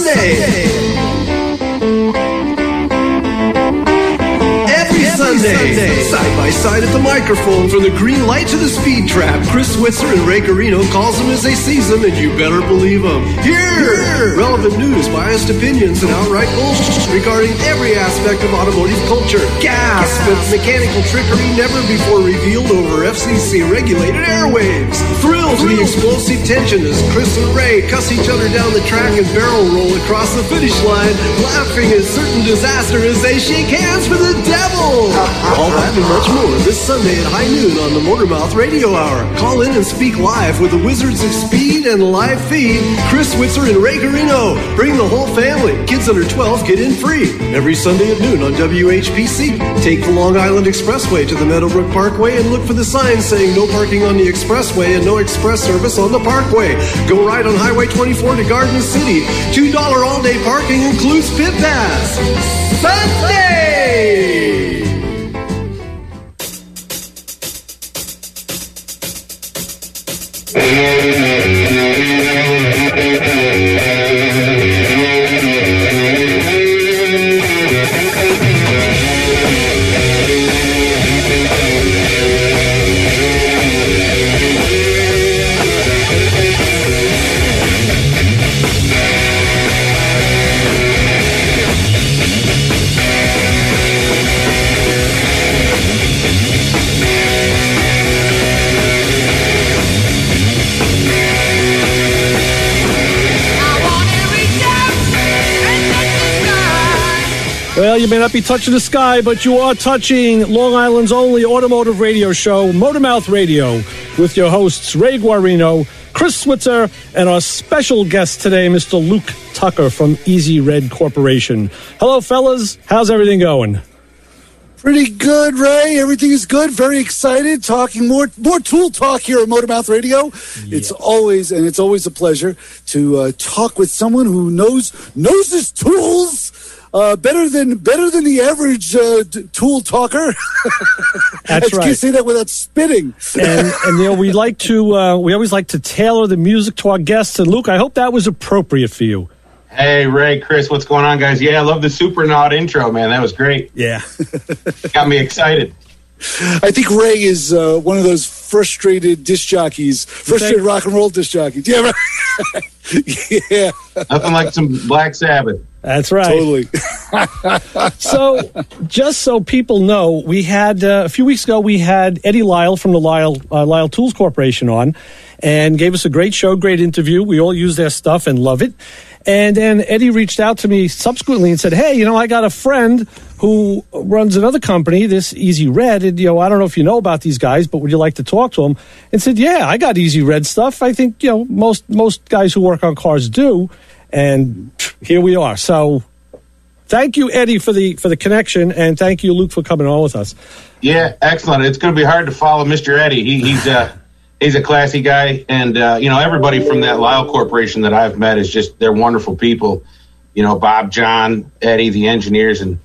Sunday. Side by side at the microphone, from the green light to the speed trap, Chris Switzer and Ray Carino calls them as they sees them, and you better believe them. Here! Relevant news, biased opinions, and outright bullshit regarding every aspect of automotive culture. Gasp at mechanical trickery never before revealed over FCC-regulated airwaves. Thrill to the explosive tension as Chris and Ray cuss each other down the track and barrel roll across the finish line, laughing at certain disaster as they shake hands for the devil. All that and much more this Sunday at high noon on the Motormouth Radio Hour. Call in and speak live with the Wizards of Speed and live feed, Chris Switzer and Ray Carino. Bring the whole family. Kids under 12 get in free. Every Sunday at noon on WHPC. Take the Long Island Expressway to the Meadowbrook Parkway and look for the sign saying no parking on the expressway and no express service on the parkway. Go right on Highway 24 to Garden City. $2 all-day parking includes pit pass. Sunday! Well, you may not be touching the sky, but you are touching Long Island's only automotive radio show, Motormouth Radio, with your hosts, Ray Guarino, Chris Switzer, and our special guest today, Mr. Luke Tucker from Easy Red Corporation. Hello, fellas. How's everything going? Pretty good, Ray. Everything is good. Very excited. Talking more tool talk here at Motormouth Radio. Yeah. It's always a pleasure to talk with someone who knows his tools better than the average tool talker. That's right. I can't say that without spitting. And you know, we always like to tailor the music to our guests. And Luke, I hope that was appropriate for you. Hey, Ray, Chris, what's going on, guys? Yeah, I love the Supernaut intro, man. That was great. Yeah. Got me excited. I think Ray is one of those frustrated disc jockeys, frustrated rock and roll disc jockeys. Yeah, right. Yeah. Nothing like some Black Sabbath. That's right. Totally. So, just so people know, we had, a few weeks ago, we had Eddie Lyle from the Lyle Tools Corporation on and gave us a great show, great interview. We all use their stuff and love it. And then Eddie reached out to me subsequently and said, hey, you know, I got a friend who runs another company, this Easy Red, and, you know, I don't know if you know about these guys, but would you like to talk to them? And said, yeah, I got Easy Red stuff. I think, you know, most guys who work on cars do. And here we are. So thank you, Eddie, for the connection, and thank you, Luke, for coming on with us. Yeah, excellent. It's going to be hard to follow Mr. Eddie. He's a classy guy, and you know, everybody from that Lyle Corporation that I've met is just, they're wonderful people. You know, Bob, John, Eddie, the engineers, and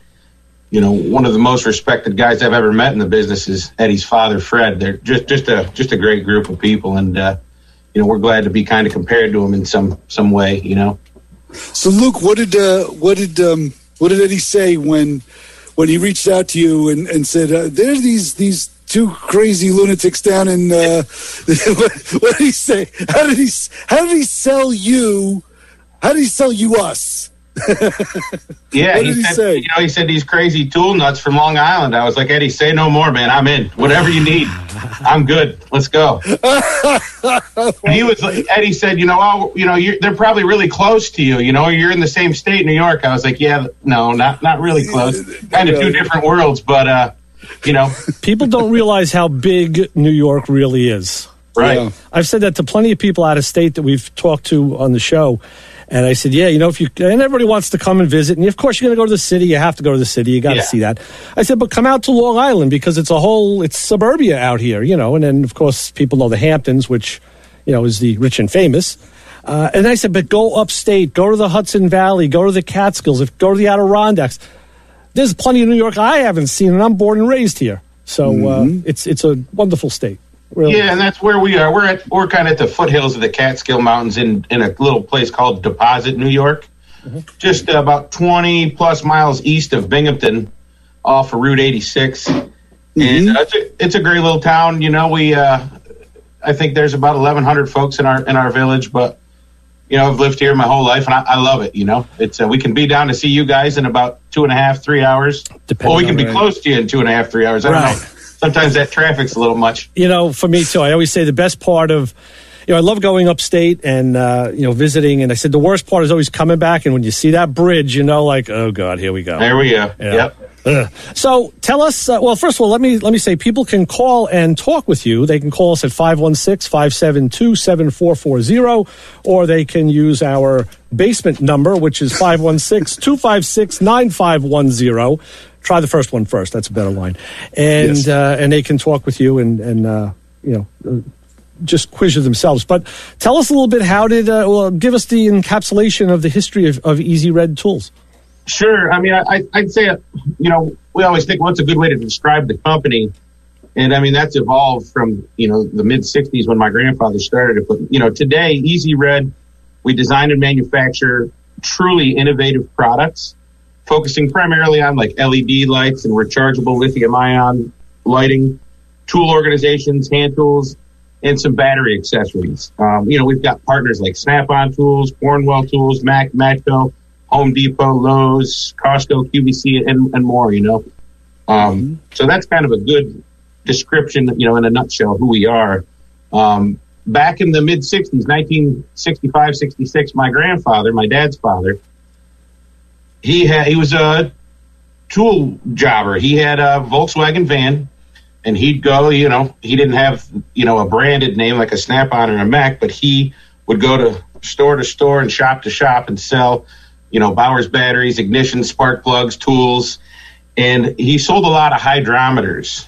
you know, one of the most respected guys I've ever met in the business is Eddie's father, Fred. They're just a great group of people, and you know, we're glad to be kind of compared to them in some way. You know. So, Luke, what did Eddie say when he reached out to you and said, "There's these two crazy lunatics down in"? What did he say? How did he sell you? How did he sell you us? Yeah, what did he say? You know, he said these crazy tool nuts from Long Island. I was like, Eddie, say no more, man. I'm in. Whatever you need, I'm good. Let's go. And he was like, Eddie said, you know, they're probably really close to you. You know, you're in the same state, New York. I was like, yeah, no, not really close. Kind of two different worlds, but you know, people don't realize how big New York really is. Right. Yeah. I've said that to plenty of people out of state that we've talked to on the show. And I said, yeah, you know, and everybody wants to come and visit. And of course, you're going to go to the city. You have to go to the city. You got to see that. I said, but come out to Long Island because it's suburbia out here, you know. And then, of course, people know the Hamptons, which, you know, is the rich and famous. And I said, but go upstate, go to the Hudson Valley, go to the Catskills, go to the Adirondacks. There's plenty of New York I haven't seen, and I'm born and raised here. So it's a wonderful state. Really? Yeah, and that's where we are. We're kind of at the foothills of the Catskill Mountains in a little place called Deposit, New York. just about 20 plus miles east of Binghamton, off of Route 86. And it's a great little town. You know, I think there's about 1,100 folks in our village, but you know, I've lived here my whole life, and I love it. You know, it's we can be down to see you guys in about 2.5, 3 hours. Well, we can be close to you in 2.5, 3 hours. I don't know. Sometimes that traffic's a little much. You know, for me too. I always say the best part of, you know, I love going upstate and you know, visiting. And I said the worst part is always coming back, and when you see that bridge, you know, like, oh God, here we go. There we go. Yeah. Yep. So tell us, well, first of all, let me say people can call and talk with you. They can call us at 516-572-7440, or they can use our basement number, which is 516-256-9510. Try the first one first. That's a better line. And and they can talk with you and you know, just quiz you themselves. But tell us a little bit, how did, give us the encapsulation of the history of Easy Red Tools. Sure. I mean, I'd say, you know, we always think what's a good way to describe the company. And I mean, that's evolved from, you know, the mid 60s when my grandfather started it. But, you know, today, Easy Red, we design and manufacture truly innovative products, focusing primarily on like LED lights and rechargeable lithium ion lighting, tool organizations, hand tools, and some battery accessories. You know, we've got partners like Snap-on Tools, Cornwell Tools, Matco, Home Depot, Lowe's, Costco, QVC, and more, you know. So that's kind of a good description, you know, in a nutshell, who we are. Back in the mid-60s, 1965, 66, my grandfather, my dad's father, he was a tool jobber. He had a Volkswagen van, and he'd go, you know, he didn't have, you know, a branded name like a Snap-on or a Mac, but he would go to store and shop to shop and sell, you know, Bauer's batteries, ignition, spark plugs, tools. And he sold a lot of hydrometers,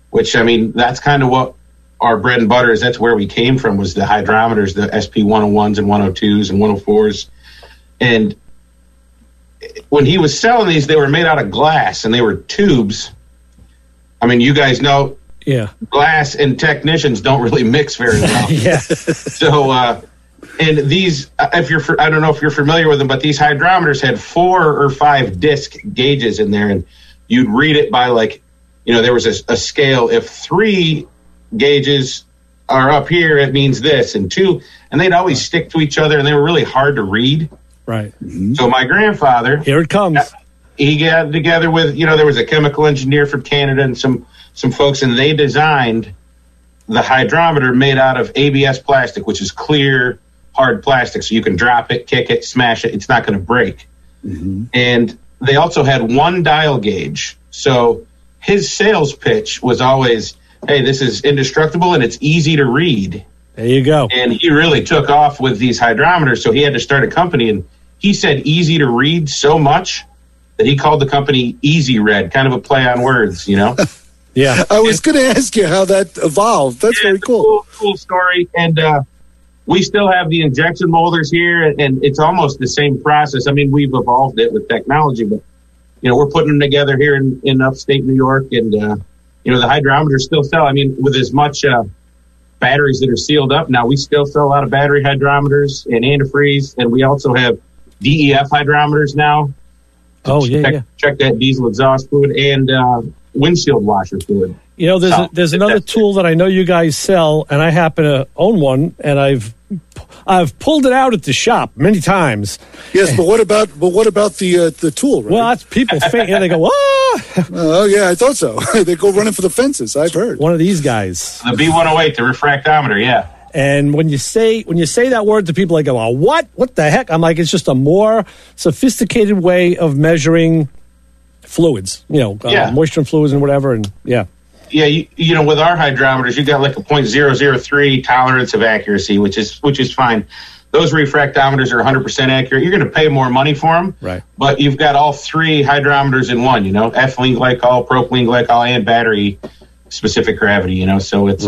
which, I mean, that's kind of what our bread and butter is. That's where we came from, was the hydrometers, the SP 101s and 102s and 104s. And when he was selling these, they were made out of glass and they were tubes. I mean, you guys know, glass and technicians don't really mix very well. So, and these, I don't know if you're familiar with them, but these hydrometers had 4 or 5 disc gauges in there, and you'd read it by, like, you know, there was a scale. If 3 gauges are up here, it means this, and 2, and they'd always stick to each other, and they were really hard to read. Right. So my grandfather, here it comes. He got together with, you know, there was a chemical engineer from Canada and some folks, and they designed the hydrometer made out of ABS plastic, which is clear, hard plastic, so you can drop it, kick it, smash it. It's not going to break. And they also had one dial gauge. So his sales pitch was always, hey, this is indestructible and it's easy to read. There you go. And he really took off with these hydrometers, so he had to start a company. And he said easy to read so much that he called the company Easy Red, kind of a play on words, you know? I was going to ask you how that evolved. That's very cool. Cool story. And we still have the injection molders here, and it's almost the same process. I mean, we've evolved it with technology, but, you know, we're putting them together here in upstate New York, and, you know, the hydrometers still sell. I mean, with as much batteries that are sealed up now, we still sell a lot of battery hydrometers and antifreeze, and we also have DEF hydrometers now. Check that diesel exhaust fluid and windshield washer fluid. You know, there's another tool that I know you guys sell, and I happen to own one, and I've pulled it out at the shop many times. Yes, but what about the tool? Right? Well, that's people. They go, ah! Oh yeah, I thought so. They go running for the fences. I've heard one of these guys. The B108, the refractometer, yeah. And when you say that word to people, they go, oh, what? What the heck? I'm like, it's just a more sophisticated way of measuring fluids, you know, moisture and fluids and whatever. And you know, with our hydrometers, you got like a 0.003 tolerance of accuracy, which is fine. Those refractometers are 100% accurate. You're going to pay more money for them, right? But you've got all 3 hydrometers in one, you know, ethylene glycol, propylene glycol, and battery specific gravity, you know, so it's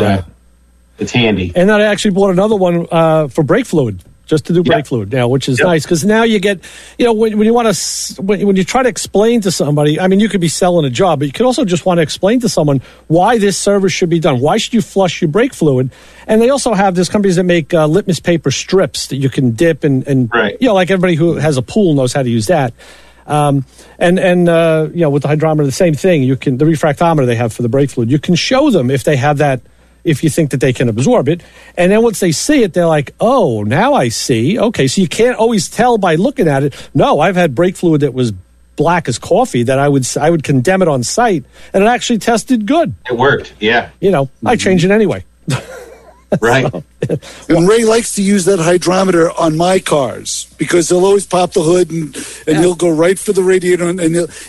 handy. And then I actually bought another one for brake fluid. just to do brake fluid now, which is nice because now you get, when you want to, when you try to explain to somebody, I mean, you could be selling a job, but you could also just want to explain to someone why this service should be done. Why should you flush your brake fluid? And they also have, there's companies that make litmus paper strips that you can dip and like everybody who has a pool knows how to use that. And with the hydrometer, the same thing. The refractometer they have for the brake fluid, you can show them if they have that, if you think that they can absorb it. And then once they see it, they're like, oh, now I see. Okay, so you can't always tell by looking at it. No, I've had brake fluid that was black as coffee that I would condemn it on site, and it actually tested good. It worked, yeah. I change it anyway. Right. And Ray likes to use that hydrometer on my cars because he'll always pop the hood and he'll go right for the radiator and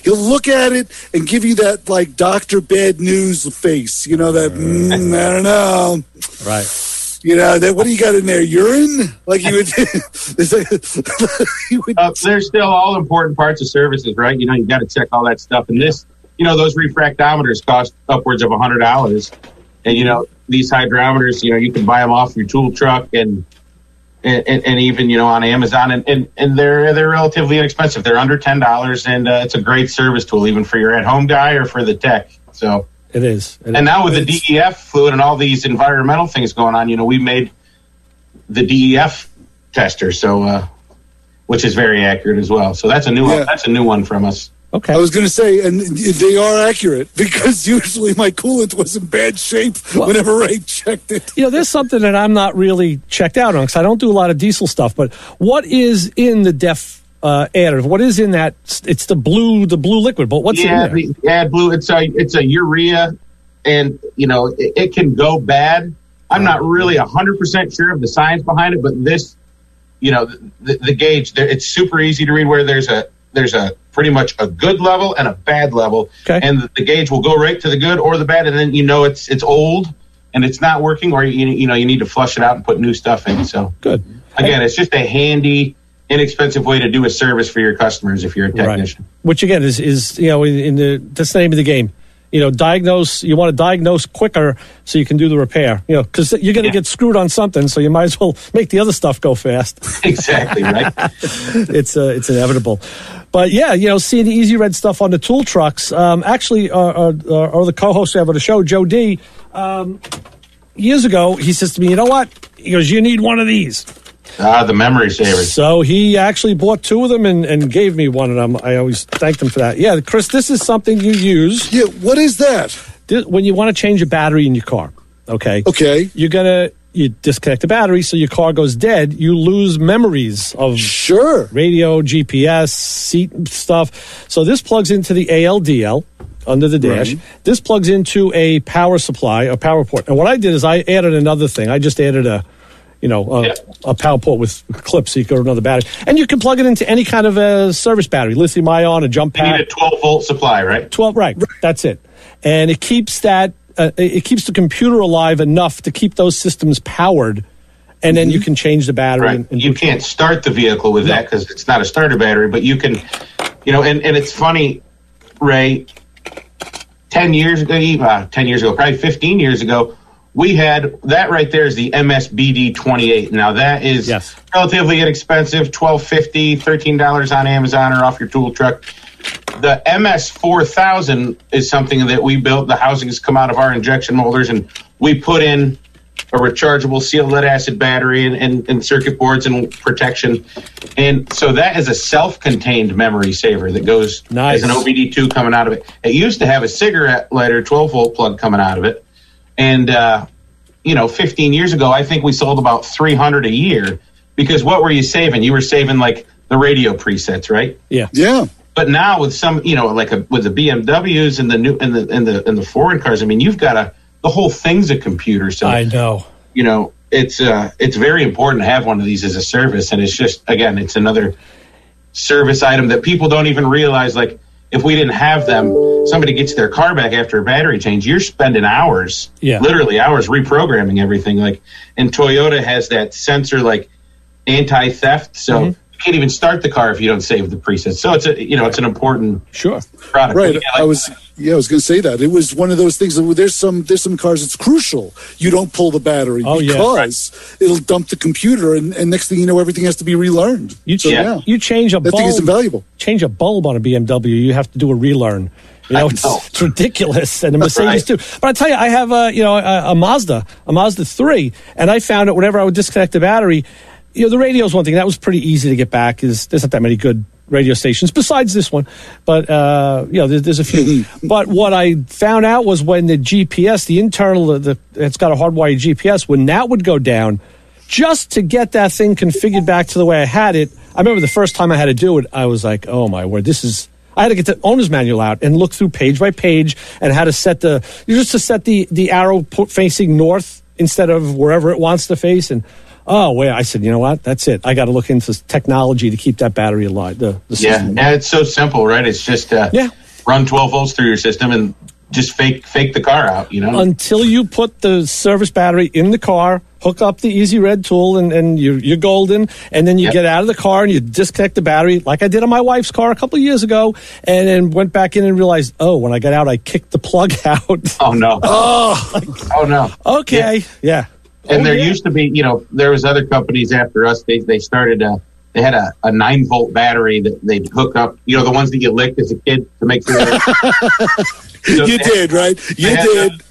he'll look at it and give you that like Dr. Bad News face, that I don't know. Right. What do you got in there? Urine? Like you would. There's still all important parts of services, right? You got to check all that stuff. And this, those refractometers cost upwards of $100. And, these hydrometers, you can buy them off your tool truck and even, on Amazon. And they're relatively inexpensive. They're under $10. And it's a great service tool, even for your at-home guy or for the tech. So it is. And now with the DEF fluid and all these environmental things going on, we made the DEF tester, so which is very accurate as well. So that's a new one. That's a new one from us. Okay. I was going to say, and they are accurate because usually my coolant was in bad shape whenever Ray checked it. There's something that I'm not really checked out on because I don't do a lot of diesel stuff. But what is in the DEF additive? What is in that? It's the blue liquid. But what's in there? Blue. It's a urea, and it can go bad. I'm not really 100% sure of the science behind it, but this, the gauge, it's super easy to read where there's a pretty much a good level and a bad level, and the gauge will go right to the good or the bad, and then it's old and it's not working, or you need to flush it out and put new stuff in. So good. Again, it's just a handy, inexpensive way to do a service for your customers if you're a technician. Right. Which again is that's the name of the game. Diagnose. You want to diagnose quicker so you can do the repair. Because you're going to get screwed on something, so you might as well make the other stuff go fast. Exactly right. It's inevitable. But seeing the Easy Red stuff on the tool trucks. Actually, the co-host of the show, Joe D. Years ago, he says to me, "You know what?" He goes, "You need one of these." The memory savers. So he actually bought two of them and gave me one of them. I always thanked him for that. Yeah, Chris, this is something you use. Yeah, what is that? When you want to change a battery in your car, okay? Okay. You disconnect the battery so your car goes dead. You lose memories of radio, GPS, seat stuff. So this plugs into the ALDL under the dash. Right. This plugs into a power supply, a power port. And what I did is I added another thing. I just added a power port with clips so you can go to another battery. And you can plug it into any kind of a service battery, lithium ion, a jump pack. You need a 12-volt supply, right? 12, right. That's it. And it keeps that, it keeps the computer alive enough to keep those systems powered, and then you can change the battery. Right. And you can't start the vehicle with that because it's not a starter battery, but you can, and it's funny, Ray, 10 years ago, probably 15 years ago, we had that right there is the MSBD28. Now that is relatively inexpensive, $12.50, $13 on Amazon or off your tool truck. The MS4000 is something that we built. The housings come out of our injection molders, and we put in a rechargeable sealed lead acid battery and circuit boards and protection. And so that is a self-contained memory saver that goes as an OBD2 coming out of it. It used to have a cigarette lighter 12-volt plug coming out of it. And, 15 years ago, I think we sold about 300 a year because what were you saving? You were saving like the radio presets, right? Yeah. Yeah. But now with some, with the BMWs and the new and the foreign cars, I mean, you've got the whole thing's a computer. So I know. It's very important to have one of these as a service, and it's just it's another service item that people don't even realize. Like if we didn't have them, somebody gets their car back after a battery change, you're spending hours, literally hours reprogramming everything. Like, and Toyota has that sensor like anti-theft, so. You can't even start the car if you don't save the presets. So it's it's an important product. Right. I was going to say that. It was one of those things that there's some cars it's crucial you don't pull the battery because it'll dump the computer and next thing you know everything has to be relearned. You change a bulb. That thing is invaluable. Change a bulb on a BMW, you have to do a relearn. It's ridiculous, and a Mercedes too. But I tell you, I have a Mazda 3, and I found out whenever I would disconnect the battery, the radio is one thing that was pretty easy to get back. There's not that many good radio stations besides this one, but there's a few. But what I found out was when the GPS, the internal, it's got a hardwired GPS, when that would go down, just to get that thing configured back to the way I had it. I remember the first time I had to do it, I was like, oh my word, I had to get the owner's manual out and look through page by page and how to set the arrow facing north instead of wherever it wants to face. And I said, you know what? That's it. I got to look into technology to keep that battery alive. The system. Yeah, it's so simple, right? It's just run 12 volts through your system and just fake the car out, Until you put the service battery in the car, hook up the Easy Red tool, and you're golden. And then you get out of the car and you disconnect the battery, like I did on my wife's car a couple of years ago, and then went back in and realized, when I got out, I kicked the plug out. Oh, no. Oh, no. Okay, yeah. And there used to be, there was other companies after us. They started they had a 9-volt battery that they'd hook up. The ones that you licked as a kid to make sure. You did, right? You did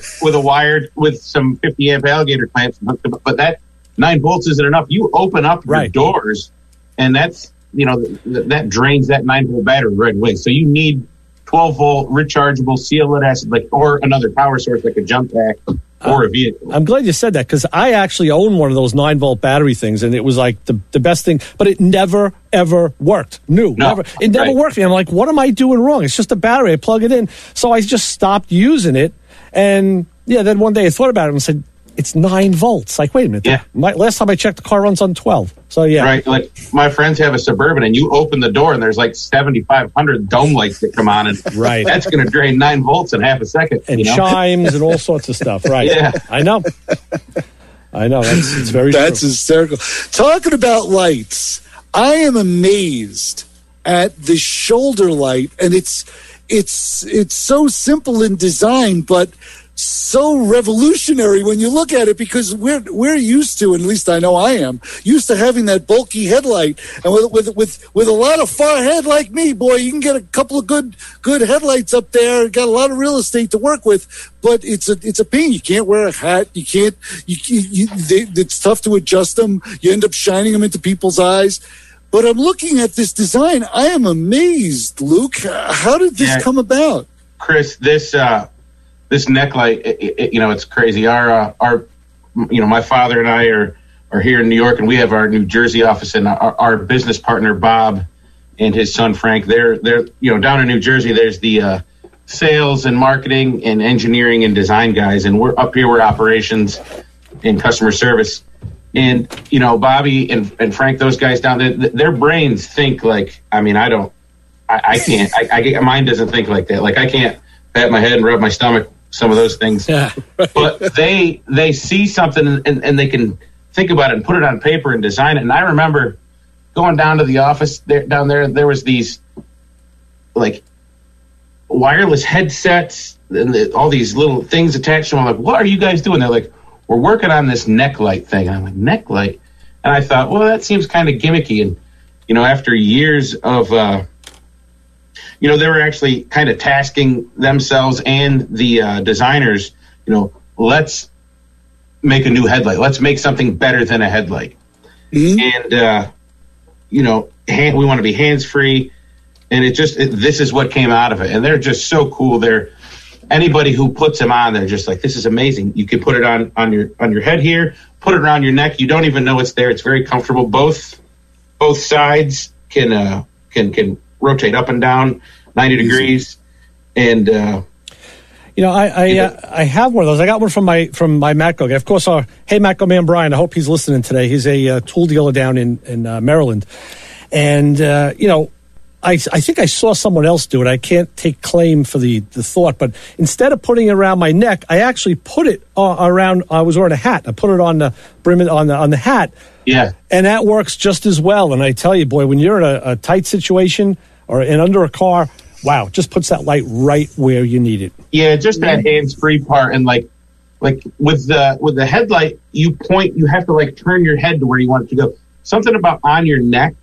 with some 50 amp alligator clamps and hooked them up. But that 9 volts isn't enough. You open up your doors, and that's that drains that 9-volt battery right away. So you need 12-volt rechargeable seal-lead acid, or another power source like a jump pack. Or a vehicle. I'm glad you said that because I actually own one of those 9-volt battery things, and it was like the best thing, but it never, ever worked. Never. It never worked for me. I'm like, what am I doing wrong? It's just a battery. I plug it in. So I just stopped using it. And then one day I thought about it and said, it's 9 volts. Like, wait a minute. Yeah. Last time I checked, the car runs on 12. So, yeah. Right. Like, my friends have a Suburban, and you open the door, and there's like 7,500 dome lights that come on, and that's going to drain 9 volts in half a second. And chimes and all sorts of stuff. Right. Yeah. I know. It's very That's true. hysterical. Talking about lights, I am amazed at the shoulder light, and it's so simple in design, but so revolutionary when you look at it, because we're used to, and at least I know I am used to having that bulky headlight, and with a lot of far head like me, boy, you can get a couple of good headlights up there. Got a lot of real estate to work with, but it's a pain. You can't wear a hat. You can't. It's tough to adjust them. You end up shining them into people's eyes. But I'm looking at this design. I am amazed, Luke. How did this come about, Chris? This neck light, it's crazy. Our my father and I are here in New York, and we have our New Jersey office, and our business partner Bob and his son Frank, they're down in New Jersey. There's the sales and marketing and engineering and design guys, and we're up here. We're operations and customer service. And Bobby and Frank, those guys down there, their brains think like, I can't. Mine doesn't think like that. Like, I can't pat my head and rub my stomach. Some of those things, but they see something and they can think about it and put it on paper and design it. And I remember going down to the office down there. There was these like wireless headsets and all these little things attached to them. I'm like, what are you guys doing? They're like, we're working on this neck light thing. And I'm like, neck light? And I thought, well, that seems kind of gimmicky. And after years of they were actually kind of tasking themselves and the designers, let's make a new headlight. Let's make something better than a headlight. Mm-hmm. And, we want to be hands-free. And this is what came out of it. And they're just so cool. Anybody who puts them on, they're just like, this is amazing. You can put it on your head here, put it around your neck. You don't even know it's there. It's very comfortable. Both sides can rotate up and down 90 degrees. And I have one of those. I got one from my Matco guy. Of course, hey, Matco man Brian, I hope he's listening today. He's a tool dealer down in Maryland. And I think I saw someone else do it. I can't take claim for the thought, but instead of putting it around my neck, I actually put it around. I was wearing a hat. I put it on the brim on the hat. Yeah, and that works just as well. And I tell you, boy, when you're in a tight situation or under a car, wow, it just puts that light right where you need it. Yeah, just that hands-free part, and like with the headlight, you have to like turn your head to where you want it to go. Something about on your neck.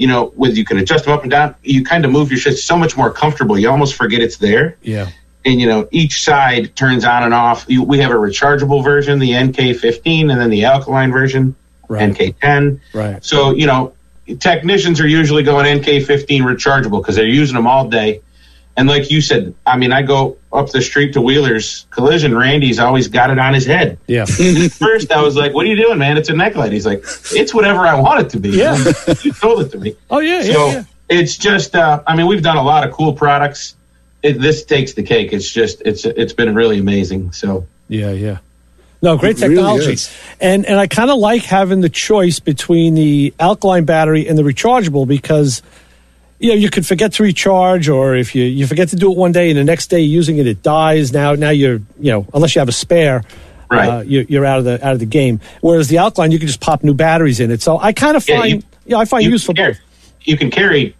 You can adjust them up and down. You kind of move your shit so much more comfortable. You almost forget it's there. Yeah. And, each side turns on and off. We have a rechargeable version, the NK15, and then the alkaline version, right. NK10. Right. So, technicians are usually going NK15 rechargeable because they're using them all day. And like you said, I go up the street to Wheeler's Collision. Randy's always got it on his head. Yeah. At first, I was like, what are you doing, man? It's a neck light. He's like, it's whatever I want it to be. Yeah. You told it to me. Oh, yeah, So it's just, we've done a lot of cool products. This takes the cake. It's just, it's been really amazing. So. Yeah. No, great technology. Really is. And I kind of like having the choice between the alkaline battery and the rechargeable because you could forget to recharge, or if you forget to do it one day and the next day using it, it dies. Now you're, unless you have a spare, right. You're out of the game. Whereas the alkaline, you can just pop new batteries in it. So I kind of find, I find useful both. You can carry,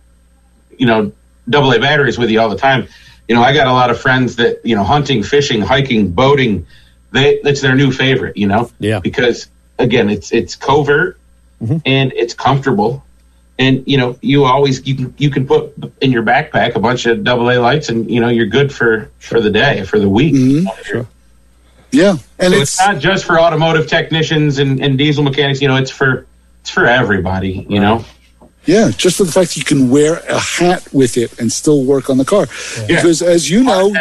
AA batteries with you all the time. I got a lot of friends that, hunting, fishing, hiking, boating, it's their new favorite, Yeah. Because again, it's covert and it's comfortable. And, you can put in your backpack a bunch of AA lights and, you're good for the day, for the week. Mm-hmm. Sure. Yeah. And so it's not just for automotive technicians and diesel mechanics, it's for everybody, Yeah, just for the fact that you can wear a hat with it and still work on the car. Yeah. Because as you know,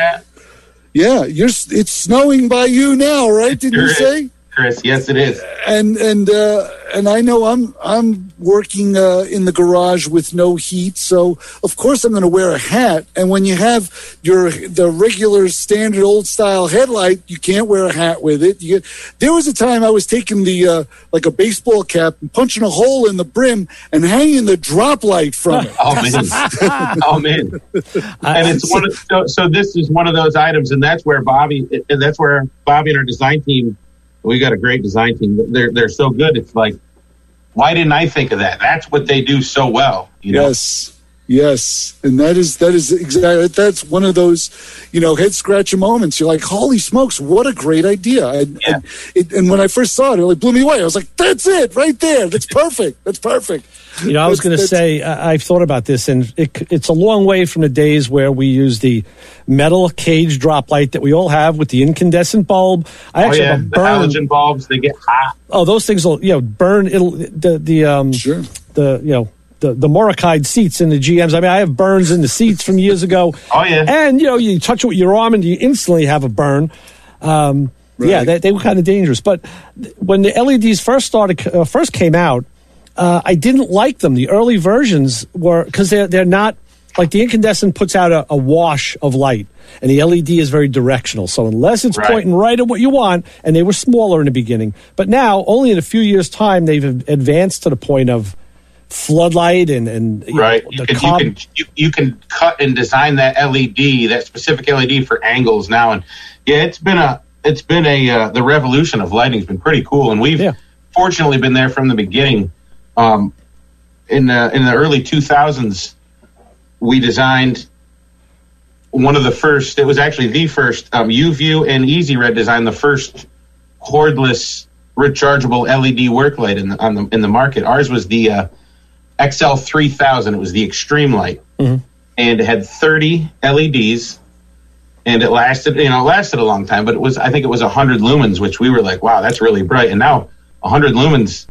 it's snowing by you now, right? Didn't you say? Chris, yes, it is. And I know I'm working in the garage with no heat, so of course I'm going to wear a hat. And when you have the regular standard old style headlight, you can't wear a hat with it. There was a time I was taking the like a baseball cap and punching a hole in the brim and hanging the drop light from it. Oh man! And it's so this is one of those items, and that's where Bobby and our design team. We got a great design team. They're so good. It's like, why didn't I think of that? That's what they do so well. Yes, and that is exactly, that's one of those, head scratching moments. You're like, holy smokes, what a great idea! And when I first saw it, it blew me away. I was like, that's it, right there. That's perfect. That's perfect. I was going to say, I've thought about this, and it's a long way from the days where we use the metal cage drop light that we all have with the incandescent bulb. I actually have a the halogen bulbs, they get hot. Oh, those things will, burn. Sure. The Morikide seats in the GMs. I have burns in the seats from years ago. Oh, yeah. And, you touch it with your arm and you instantly have a burn. Right. Yeah, they were kind of dangerous. But when the LEDs first came out, I didn't like them. The early versions were, because they're not, like the incandescent puts out a wash of light, and the LED is very directional. So unless it's pointing right at what you want, and they were smaller in the beginning. But now, only in a few years' time, they've advanced to the point of floodlight and right. You can cut and design that LED, that specific LED for angles now, and it's been the revolution of lighting has been pretty cool, and we've fortunately been there from the beginning. In the early 2000s, we designed one of the first. It was actually the first. UView and EasyRed designed the first cordless rechargeable LED work light in the market. Ours was the XL3000. It was the extreme light, and it had 30 LEDs, and it lasted a long time. But I think it was 100 lumens, which we were like, wow, that's really bright. And now 100 lumens.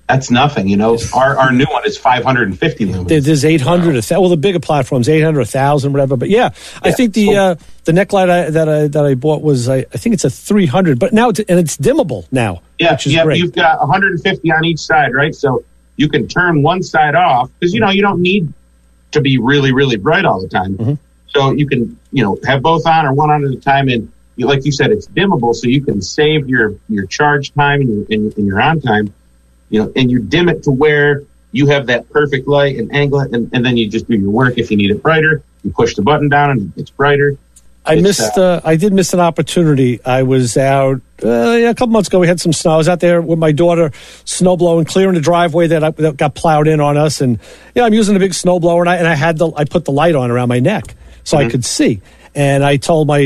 That's nothing, Our new one is 550 lumens. There's 800. The bigger platforms, 800, 1,000, whatever. But I think the neck light that I bought was I think it's a 300. But now it's dimmable now. Yeah, which is great. You've got 150 on each side, right? So you can turn one side off because you don't need to be really, really bright all the time. Mm-hmm. So you can have both on or one on at a time, and like you said, it's dimmable, so you can save your charge time and your on time. And you dim it to where you have that perfect light and angle, and then you just do your work. If you need it brighter, you push the button down and it's brighter. I did miss an opportunity. I was out a couple months ago. We had some snow. I was out there with my daughter, snow blowing, clearing the driveway that got plowed in on us. And I'm using a big snow blower, and I put the light on around my neck so I could see. And I told our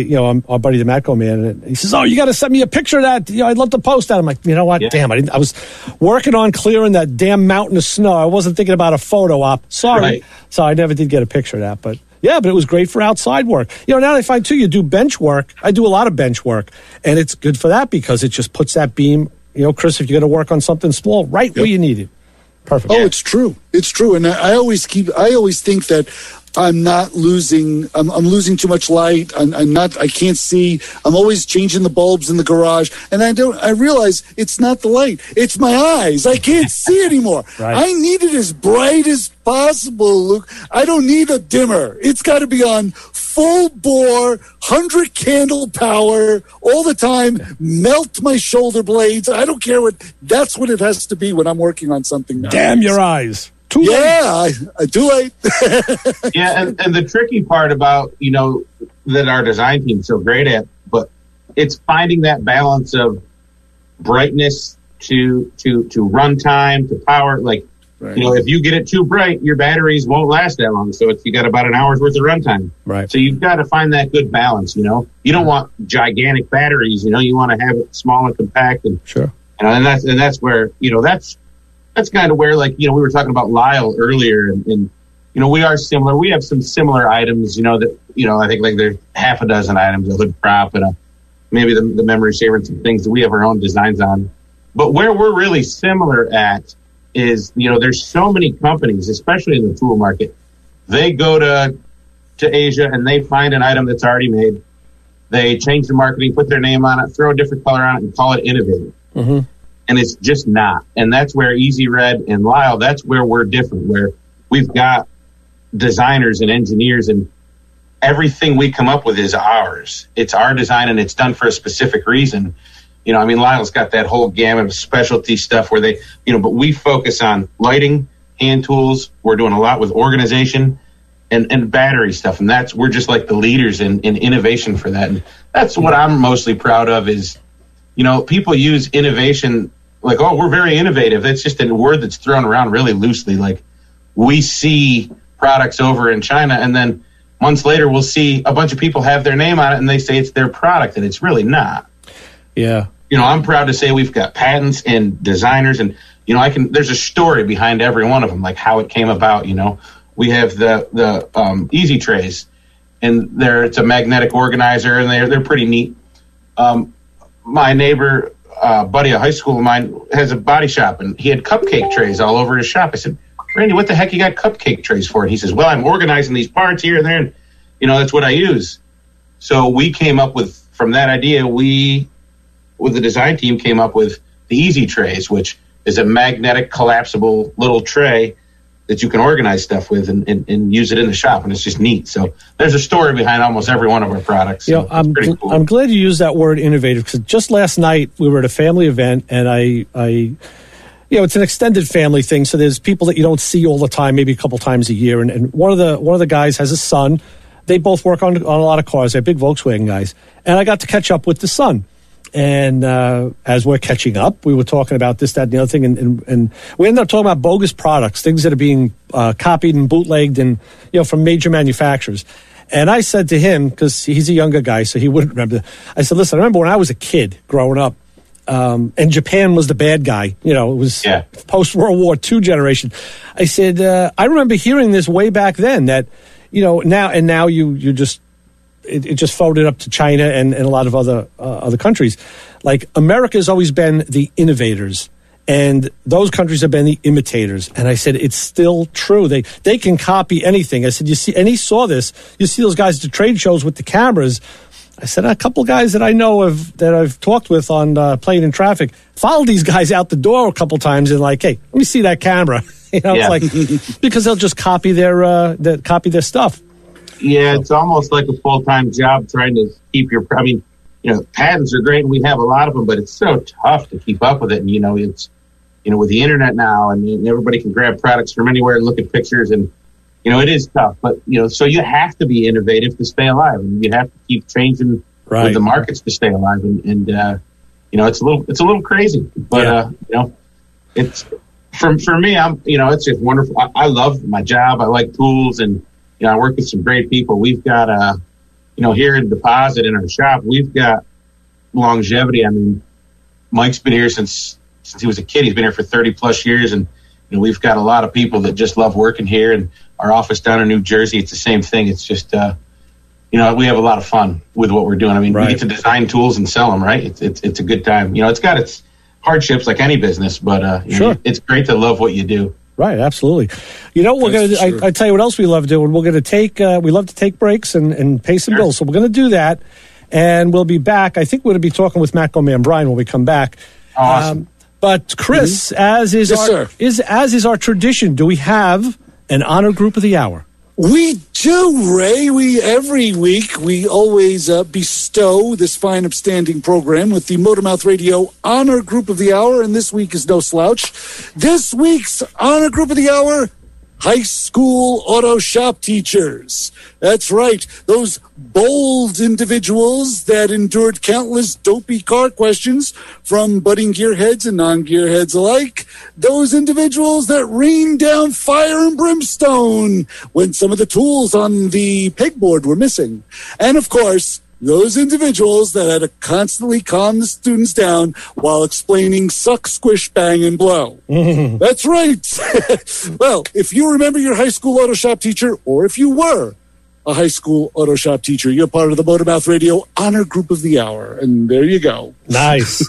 buddy the Matco man, and he says, "Oh, you got to send me a picture of that. I'd love to post that." I'm like, you know what? Yeah. Damn, I was working on clearing that damn mountain of snow. I wasn't thinking about a photo op. Sorry, right. So I never did get a picture of that, but. Yeah, but it was great for outside work. Now I find, too, you do bench work. I do a lot of bench work, and it's good for that because it just puts that beam, Chris, if you're going to work on something small, right where you need it. Perfect. Oh, yeah. It's true. It's true. And I always think that I'm not losing. I'm losing too much light. I can't see. I'm always changing the bulbs in the garage, and I realize it's not the light. It's my eyes. I can't see anymore. Right. I need it as bright as possible, Luke. I don't need a dimmer. It's got to be on full bore, 100 candle power all the time. Melt my shoulder blades. I don't care that's what it has to be when I'm working on something. Damn your eyes. Too late. Yeah, too late. Yeah, and the tricky part about, that our design team's so great at, but it's finding that balance of brightness to runtime, to power. Like, right. If you get it too bright, your batteries won't last that long. So you got about an hour's worth of runtime. Right. So you've got to find that good balance, You don't want gigantic batteries, you want to have it small and compact. And, sure. And that's where, that's kind of where, we were talking about Lyle earlier, and we are similar. We have some similar items, that, I think there's half a dozen items, a hood prop and maybe the memory saver and some things that we have our own designs on. But where we're really similar at is, there's so many companies, especially in the tool market, they go to Asia and they find an item that's already made. They change the marketing, put their name on it, throw a different color on it, and call it innovative. Mm-hmm. And it's just not. And that's where Easy Red and Lyle, that's where we're different, where we've got designers and engineers, and everything we come up with is ours. It's our design, and it's done for a specific reason. Lyle's got that whole gamut of specialty stuff where they, but we focus on lighting, hand tools. We're doing a lot with organization and battery stuff. And we're just like the leaders in innovation for that. And that's what I'm mostly proud of is, people use innovation like, oh, we're very innovative. That's just a word that's thrown around really loosely. Like, we see products over in China, and then months later we'll see a bunch of people have their name on it and they say it's their product, and it's really not. Yeah. I'm proud to say we've got patents and designers, and, there's a story behind every one of them, like how it came about. We have the Easy Trays, and it's a magnetic organizer, and they're pretty neat. My neighbor, buddy, a high school of mine, has a body shop, and he had cupcake trays all over his shop. I said, Randy, what the heck you got cupcake trays for? And he says, well, I'm organizing these parts here and there, and, that's what I use. So we came up from that idea, with the design team, came up with the Easy Trays, which is a magnetic collapsible little tray that you can organize stuff with and use it in the shop, and it's just neat. So there's a story behind almost every one of our products. So I'm cool. I'm glad you used that word innovative, because just last night we were at a family event, and I it's an extended family thing, so there's people that you don't see all the time, maybe a couple times a year, and one of the guys has a son. They both work on a lot of cars. They're big Volkswagen guys, and I got to catch up with the son. And as we're catching up, we were talking about this, that, and the other thing, and we ended up talking about bogus products, things that are being copied and bootlegged, and from major manufacturers. And I said to him, because he's a younger guy, so he wouldn't remember. I said, listen, I remember when I was a kid growing up, and Japan was the bad guy. It was post-World War II generation. I said, I remember hearing this way back then that, now you just, it just folded up to China and a lot of other countries. Like, America has always been the innovators, and those countries have been the imitators. And I said, it's still true. They can copy anything. I said, you see, and he saw this. You see those guys at the trade shows with the cameras. I said, a couple guys that I know that I've talked with on Playing in Traffic followed these guys out the door a couple times and like, hey, let me see that camera. It's like, because they'll just copy their stuff. Yeah, it's almost like a full-time job trying to keep patents are great and we have a lot of them, but it's so tough to keep up with it. And, with the internet now, and everybody can grab products from anywhere and look at pictures, and it is tough. But so you have to be innovative to stay alive, and you have to keep changing with the markets to stay alive. And it's a little crazy, but it's for me. It's just wonderful. I love my job. I like tools, and I work with some great people. We've got here in Deposit in our shop, we've got longevity. I mean, Mike's been here since he was a kid. He's been here for 30 plus years. And we've got a lot of people that just love working here, and our office down in New Jersey, it's the same thing. It's just, we have a lot of fun with what we're doing. I mean, we get to design tools and sell them, right? It's a good time. It's got its hardships like any business, but sure. It's great to love what you do. Right, absolutely. We're going to. I tell you what else we love doing. We're going to take. We love to take breaks and pay some bills. So we're going to do that, and we'll be back. I think we're going to be talking with Matt Gomez and Brian when we come back. Awesome. But Chris, as is our tradition, do we have an honor group of the hour? We do, Ray. Every week we always bestow this fine, upstanding program with the Motormouth Radio Honor Group of the Hour, and this week is no slouch. This week's Honor Group of the Hour: high school auto shop teachers. That's right, those bold individuals that endured countless dopey car questions from budding gearheads and non-gearheads alike. Those individuals that rained down fire and brimstone when some of the tools on the pegboard were missing. And of course, those individuals that had to constantly calm the students down while explaining suck, squish, bang, and blow. That's right. Well, if you remember your high school auto shop teacher, or if you were a high school auto shop teacher, you're part of the Motormouth Radio Honor Group of the Hour. And there you go. Nice.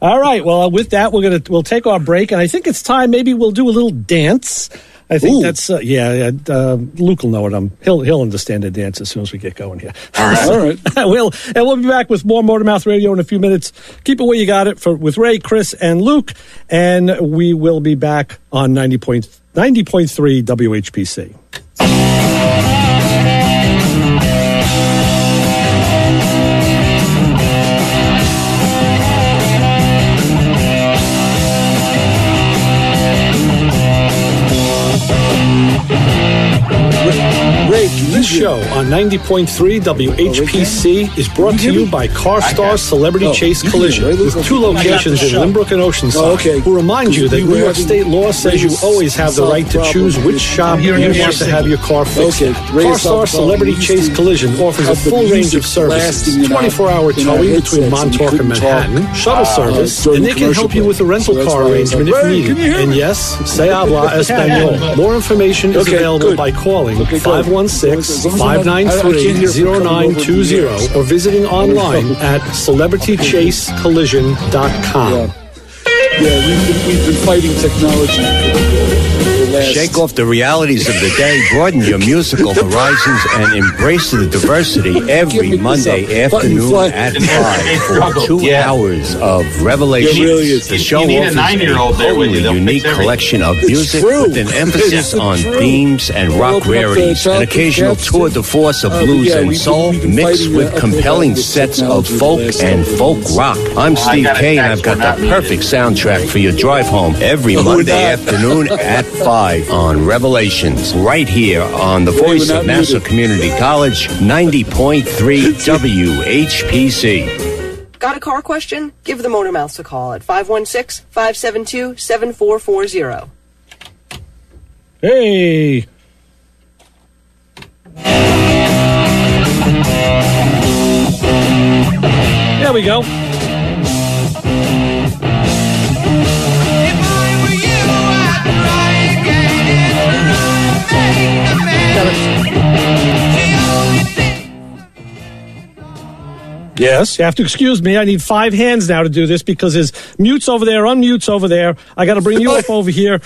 All right. Well, with that, we'll take our break, and I think it's time. Maybe we'll do a little dance. I think that's Luke will know it. He'll understand the dance as soon as we get going here. All right. We'll be back with more Motormouth Radio in a few minutes. Keep it where you got it with Ray, Chris, and Luke, and we will be back on 90.3 WHPC. This show on 90.3 WHPC is brought to you by CarStar Celebrity Chase Collision, with 2 locations in Lynbrook and Oceanside, who remind you that New York State law says you always have the right to choose which shop you want to have your car fixed at. CarStar Celebrity Chase Collision offers a full range of services: 24-hour towing between Montauk and Manhattan, shuttle service, and they can help you with a rental car arrangement if needed. And yes, se habla español. More information is available by calling 516-593-0920 or visiting online at celebritychasecollision.com. Yeah, we've been fighting technology. Shake off the realities of the day, broaden your musical horizons, and embrace the diversity every Monday afternoon at 5 for 2 hours of revelations. The show offers a totally unique collection of music with an emphasis on themes and rock rarities, an occasional tour de force of blues and soul, mixed with compelling sets of folk and folk rock. I'm Steve Kay, and I've got the perfect soundtrack for your drive home every Monday afternoon at 5 on Revelations, right here on the voice of Nassau Community College, 90.3 WHPC. Got a car question? Give the Motormouths a call at 516-572-7440. Hey! There we go. Yes, you have to excuse me. I need 5 hands now to do this because there's mutes over there, unmutes over there. I got to bring you up over here.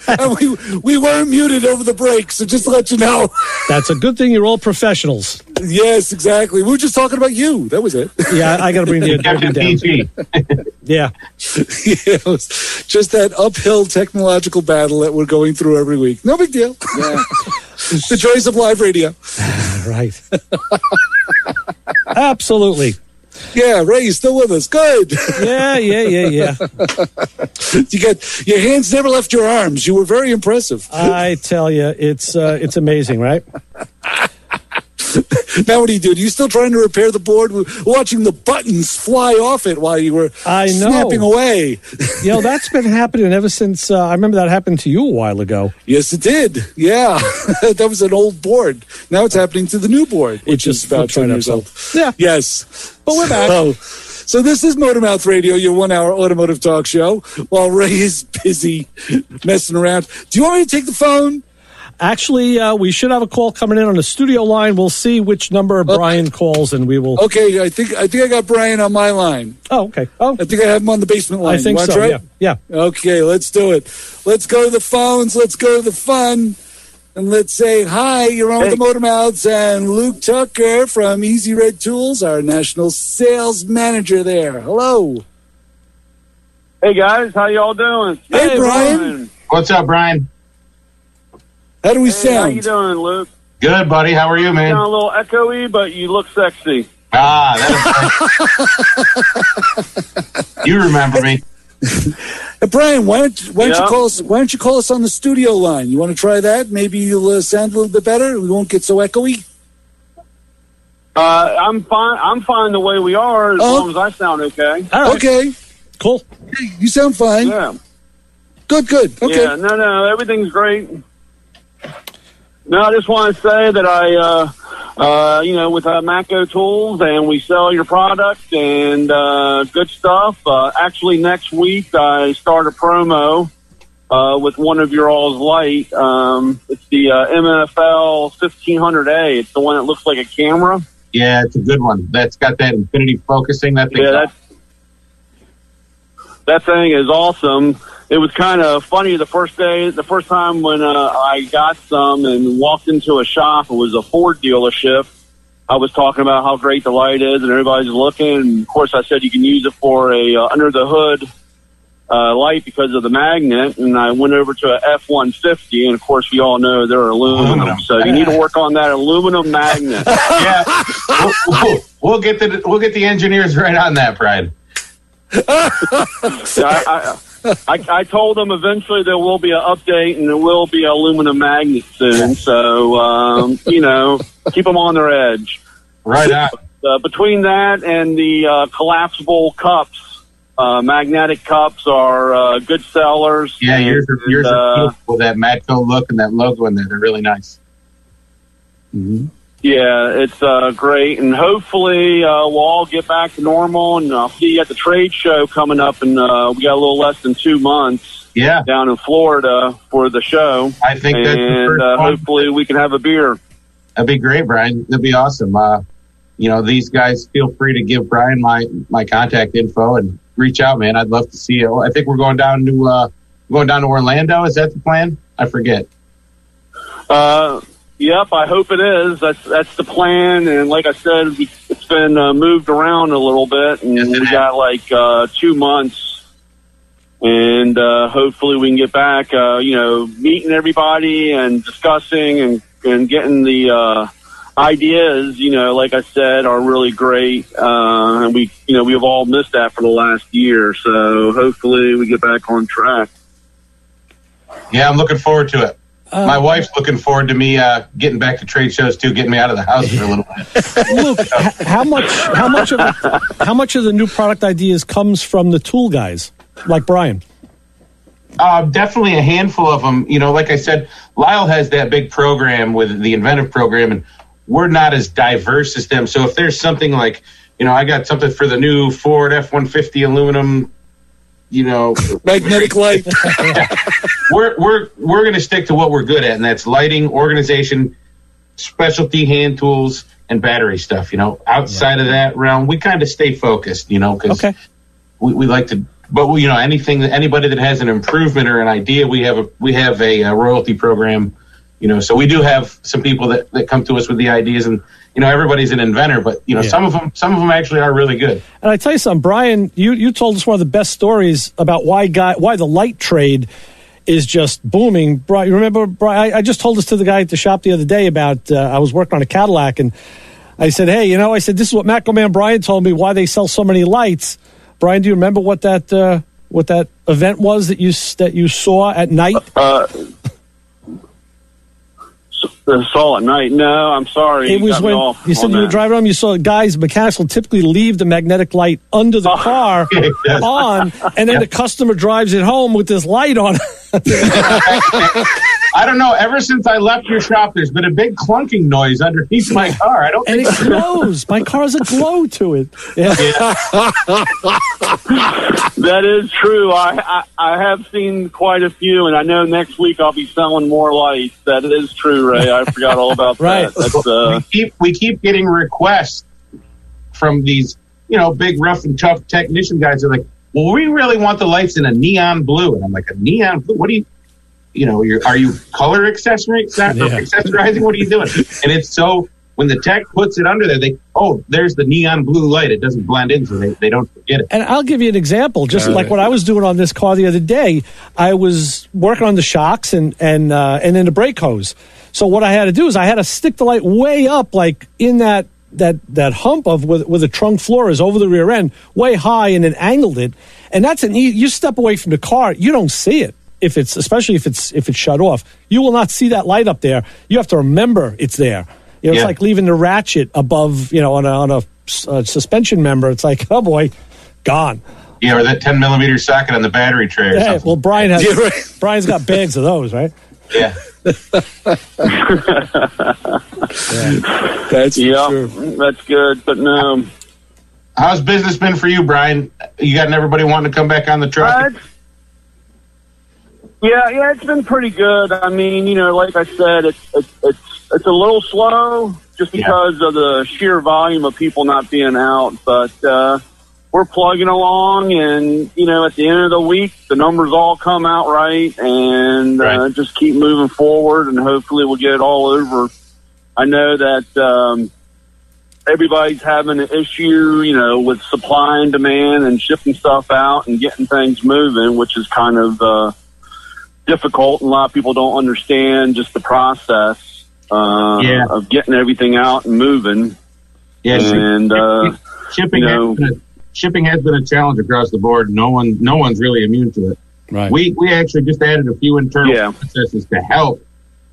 And we weren't muted over the break, so just to let you know. That's a good thing you're all professionals. Yes, exactly. We were just talking about you. That was it. Yeah, I got to bring the interview down. Yeah. It was just that uphill technological battle that we're going through every week. No big deal. Yeah. The joys of live radio. Right. Absolutely. Yeah, Ray, you still with us? Good. Yeah. You got your hands never left your arms. You were very impressive. I tell you, it's amazing, right? Now what do? You still trying to repair the board? We're watching the buttons fly off it while you were snapping away. That's been happening ever since. I remember that happened to you a while ago. Yes, it did. Yeah, that was an old board. Now it's happening to the new board, which is about 10 years old. Yeah. Yes. But we're back. So this is Motormouth Radio, your 1-hour automotive talk show, while Ray is busy messing around. Do you want me to take the phone? Actually, we should have a call coming in on the studio line. We'll see which number Brian calls, and we will. Okay, I think I got Brian on my line. Oh, okay. Oh, I think I have him on the basement line. I think so. Right? Yeah. Okay, let's do it. Let's go to the phones. Let's go to the fun, and let's say hi. You're on with the Motormouths and Luke Tucker from Easy Red Tools, our national sales manager there. Hello. Hey guys, how y'all doing? Hey Brian. What's up, Brian? How do we sound? How you doing, Luke? Good, buddy. How are you, man? Sound a little echoey, but you look sexy. You remember me. Hey, Brian, why don't you call us? Why don't you call us on the studio line? You want to try that? Maybe you'll sound a little bit better. We won't get so echoey. I'm fine. I'm fine the way we are, as long as I sound okay. All right. Okay. Cool. You sound fine. Yeah. Good. Okay. Yeah. No. Everything's great. No, I just want to say that with Matco Tools, and we sell your product and good stuff. Actually, next week I start a promo with one of your all's light. It's the MFL 1500A. It's the one that looks like a camera. Yeah, it's a good one. That's got that infinity focusing. That thing is awesome. It was kind of funny the first time when I got some and walked into a shop. It was a Ford dealership. I was talking about how great the light is, and everybody's looking. And of course, I said you can use it for a under the hood light because of the magnet. And I went over to a F-150, and of course, we all know they're aluminum. So you need to work on that aluminum magnet. Yeah, we'll get the engineers right on that, Brian. I told them eventually there will be an update and there will be aluminum magnets soon. So, keep them on their edge. Right on. Between that and the collapsible cups, magnetic cups are good sellers. Yeah, yours are beautiful with that Matco look and that logo in there. They're really nice. Mm-hmm. Yeah, it's great, and hopefully we'll all get back to normal, and I'll see you at the trade show coming up, and we got a little less than 2 months down in Florida for the show. I think that's the first one. Hopefully we can have a beer. That'd be great, Brian. That'd be awesome. These guys, feel free to give Brian my contact info and reach out, man. I'd love to see you. I think we're going down to Orlando. Is that the plan? I forget. Yep, I hope it is. That's the plan. And like I said, it's been moved around a little bit, and we got like 2 months. And hopefully we can get back, meeting everybody and discussing and getting the ideas, like I said, are really great. And we've all missed that for the last year. So hopefully we get back on track. Yeah, I'm looking forward to it. My wife's looking forward to me getting back to trade shows too, getting me out of the house for a little bit. Luke, how much of the new product ideas comes from the tool guys, like Brian? Definitely a handful of them. Like I said, Lyle has that big program with the inventive program, and we're not as diverse as them. So if there's something like, I got something for the new Ford F-150 aluminum, magnetic light. We're going to stick to what we're good at, and that's lighting, organization, specialty hand tools, and battery stuff. Outside of that realm, we kind of stay focused. Because we like to. But anybody that has an improvement or an idea, we have a royalty program. So we do have some people that come to us with the ideas, and everybody's an inventor, but some of them actually are really good. And I tell you something, Brian, you told us one of the best stories about why the light trade is just booming. Brian, remember, Brian, I just told this to the guy at the shop the other day about I was working on a Cadillac, and I said, hey, I said, this is what Macro Man Brian told me why they sell so many lights. Brian, do you remember what that event was that you saw at night? Saw at night? No, I'm sorry. It was when you said you were driving home. You saw guys, mechanics will typically leave the magnetic light under the car on, and then the customer drives it home with this light on. I don't know. Ever since I left your shop, there's been a big clunking noise underneath my car. I don't. And it glows. My car has a glow to it. Yeah. That is true. I have seen quite a few, and I know next week I'll be selling more lights. That is true, Ray. I forgot all about right. that. That's, we keep getting requests from these, big rough and tough technician guys. They're like, well, we really want the lights in a neon blue, and I'm like, a neon blue? What do you? Are you color accessorizing? What are you doing? And it's so when the tech puts it under there, there's the neon blue light. It doesn't blend in, so they don't forget it. And I'll give you an example. Just like what I was doing on this car the other day, I was working on the shocks and then the brake hose. So what I had to do is I had to stick the light way up, like in that hump of where the trunk floor is over the rear end, way high, and then angled it. And that's you step away from the car, you don't see it. Especially if it's shut off, you will not see that light up there. You have to remember it's there. It's like leaving the ratchet above, on a suspension member. It's like, oh boy, gone. Yeah, or that 10 millimeter socket on the battery tray. Or something. Well, Brian's got bags of those, right? Yeah. That's true. That's good. But no. How's business been for you, Brian? You got everybody wanting to come back on the truck? Yeah, it's been pretty good. I mean, like I said, it's a little slow just because of the sheer volume of people not being out. But we're plugging along, and at the end of the week, the numbers all come out right, and just keep moving forward, and hopefully we'll get it all over. I know that everybody's having an issue, with supply and demand and shipping stuff out and getting things moving, which is kind of difficult, and a lot of people don't understand just the process of getting everything out and moving. Yeah, and shipping has been a challenge across the board. No one's really immune to it. Right. We actually just added a few internal processes to help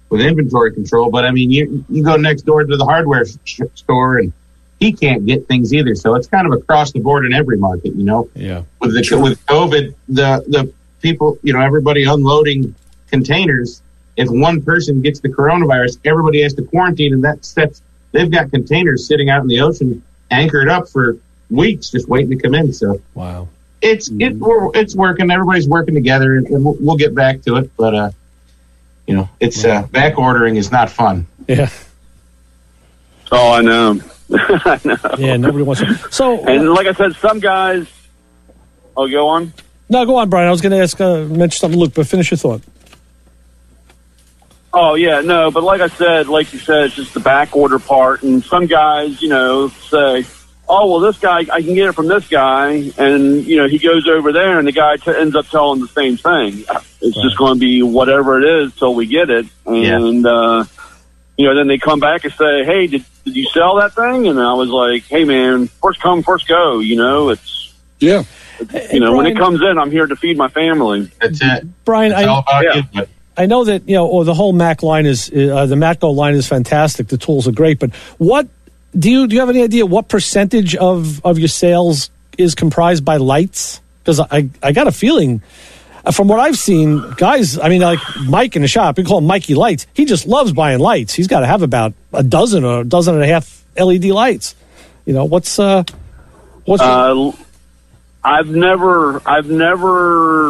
with inventory control. But I mean, you go next door to the hardware store, and he can't get things either. So it's kind of across the board in every market. Yeah. With COVID, the people, everybody unloading containers. If one person gets the coronavirus, everybody has to quarantine, and they've got containers sitting out in the ocean, anchored up for weeks, just waiting to come in. So wow, it's working. Everybody's working together, and we'll get back to it. But it's back ordering is not fun. Yeah. Oh, I know. I know. Yeah, nobody wants to. So, and like I said, some guys. Oh, go on. No, go on, Brian. I was going to mention something, Luke, but finish your thought. Oh, yeah, no, but like you said, it's just the back order part. And some guys, say, oh, well, this guy, I can get it from this guy. And, he goes over there, and the guy ends up telling the same thing. It's just going to be whatever it is till we get it. And, then they come back and say, hey, did you sell that thing? And I was like, hey, man, first come, first go. It's... Yeah. Brian, when it comes in, I'm here to feed my family. That's it. Brian, it's all about you. But I know that the whole Mac line is the Matco line is fantastic. The tools are great, but what do you have any idea what percentage of your sales is comprised by lights? Because I got a feeling from what I've seen, guys. I mean, like Mike in the shop, we call him Mikey Lights. He just loves buying lights. He's got to have about a dozen or a dozen and a half LED lights. What's I've never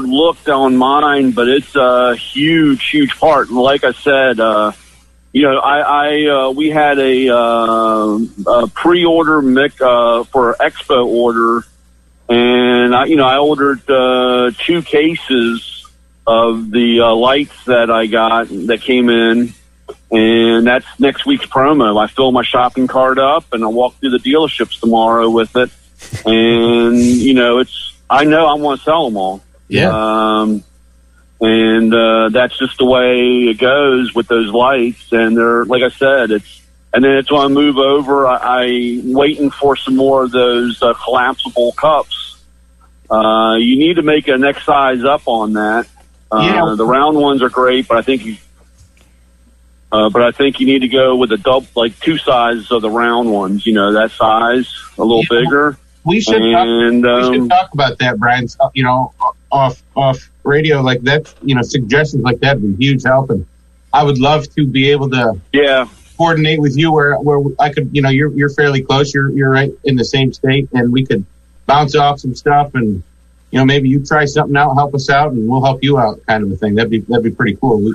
looked on mine, but it's a huge part. And like I said, we had a pre-order for Expo order, and I ordered 2 cases of the lights that I got that came in, and that's next week's promo. I fill my shopping cart up, and I walk through the dealerships tomorrow with it. And I know I want to sell them all. Yeah. And that's just the way it goes with those lights. And they're, like I said, And then it's going to move over. I'm waiting for some more of those collapsible cups. You need to make a next size up on that. The round ones are great, but I think you need to go with a double, like 2 sizes of the round ones. You know, that size, a little bigger. We should talk about that, Brian. You know, off radio like that. You know, suggestions like that would be huge help, and I would love to be able to coordinate with you where I could. You know, you're fairly close. You're right in the same state, and we could bounce off some stuff, and you know, maybe you try something out, help us out, and we'll help you out, kind of a thing. That'd be pretty cool. Ray's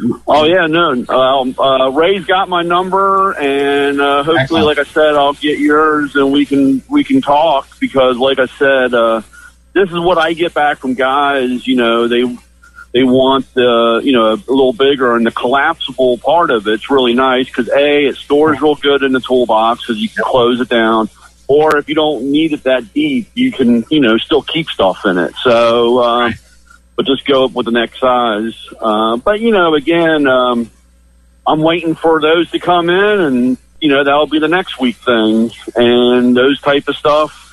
got my number, and hopefully, Excellent. like I said, I'll get yours, and we can talk, because, like I said, this is what I get back from guys. You know, they want a little bigger, and the collapsible part of it's really nice because it stores real good in the toolbox because you can close it down. Or if you don't need it that deep, you can, still keep stuff in it. So, but just go up with the next size. But, again, I'm waiting for those to come in, and, that'll be the next week thing. And those type of stuff.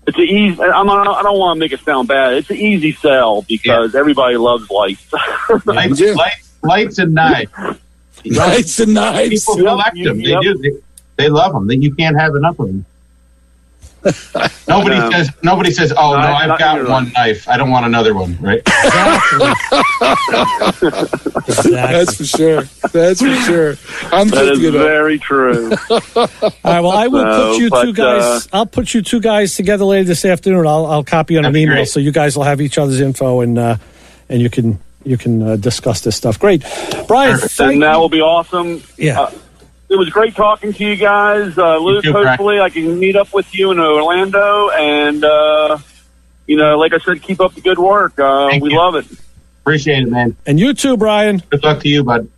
It's easy. I don't want to make it sound bad. It's an easy sell because everybody loves lights. Lights and knives. Lights and knives. People collect them. They do. They love them. You can't have enough of them. Nobody says, "Oh no, I've got one knife. I don't want another one." Right? Exactly. That's for sure. That is very true. All right. Well, I will put you two guys. I'll put you two guys together later this afternoon. I'll copy you on an email, great. so you guys will have each other's info, and you can discuss this stuff. Great, Brian. And that will be awesome. Yeah. It was great talking to you guys. Luke, hopefully I can meet up with you in Orlando. And, like I said, keep up the good work. We love it. Appreciate it, man. And you too, Brian. Good luck to you, bud.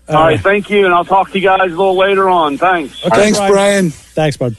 All right, thank you. And I'll talk to you guys a little later on. Thanks. Okay, thanks, Brian. Thanks, bud.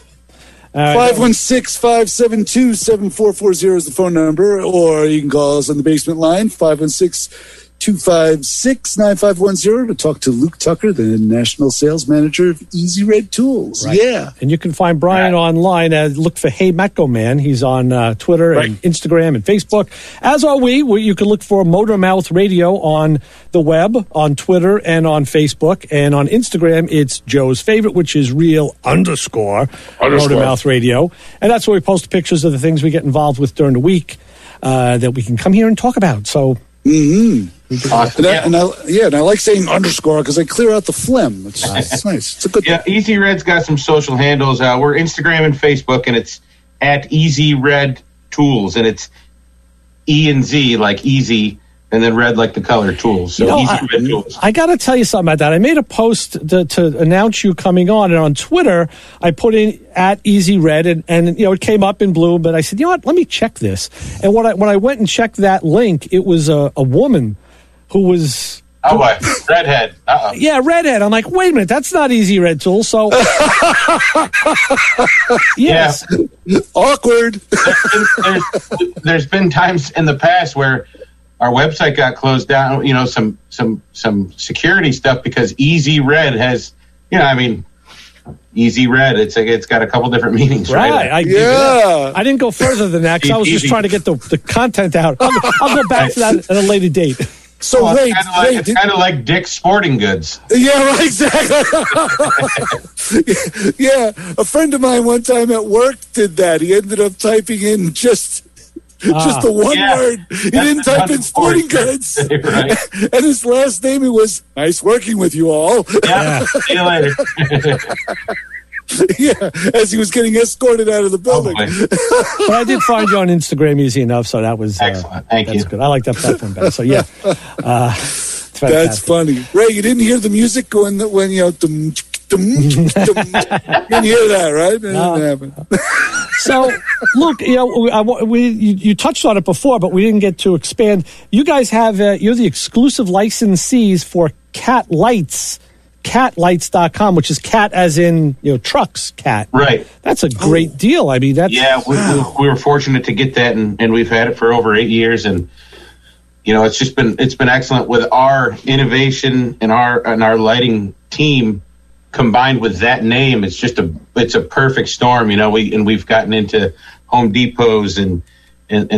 516-572-7440 is the phone number, or you can call us on the basement line, 516-256-9510 to talk to Luke Tucker, the National Sales Manager of Easy Red Tools. Right. Yeah. And you can find Brian online. Look for Hey Matco Man. He's on Twitter and Instagram and Facebook. As are we. You can look for Motor Mouth Radio on the web, on Twitter, and on Facebook. And on Instagram, it's Joe's favorite, which is real_Motor Mouth Radio. And that's where we post pictures of the things we get involved with during the week that we can come here and talk about. So... Mm-hmm. Awesome. And I like saying underscore because I clear out the phlegm. It's nice. It's a good thing. Easy Red's got some social handles. We're Instagram and Facebook, and it's at Easy Red Tools, and it's E and Z like easy, and then red like the color tools. So Easy Red Tools. I got to tell you something about that. I made a post to announce you coming on, and on Twitter, I put in at Easy Red, and it came up in blue. But I said, let me check this. And when I went and checked that link, it was a woman who was... Oh, what? Redhead. Uh-oh. Yeah, redhead. I'm like, wait a minute, that's not Easy Red Tools. So, yes, awkward. There's been times in the past where our website got closed down. Some security stuff because Easy Red has, Easy Red. It's got a couple different meanings, right? I didn't go further than that because I was just trying to get the content out. I'll go back to that at a later date. So it's kind of like Dick's Sporting Goods. Yeah, right, exactly. Yeah, a friend of mine one time at work did that. He ended up typing in just the one word. He didn't type in sporting goods. Right. And his last name was nice working with you all. Yeah, see you later. Yeah, as he was getting escorted out of the building. But I did find you on Instagram easy enough, so that was excellent. Thank you. Good. I like that platform better. So yeah, that's funny. Ray, you didn't hear the music when you didn't hear that, right? No. So, look, you touched on it before, but we didn't get to expand. You guys have you're the exclusive licensees for Cat Lights. catlights.com, which is cat as in trucks cat. Right. That's a great deal. I mean, that's we were fortunate to get that, and we've had it for over 8 years, and it's been excellent with our innovation and our lighting team. combined with that name, it's a perfect storm. We've gotten into Home Depots and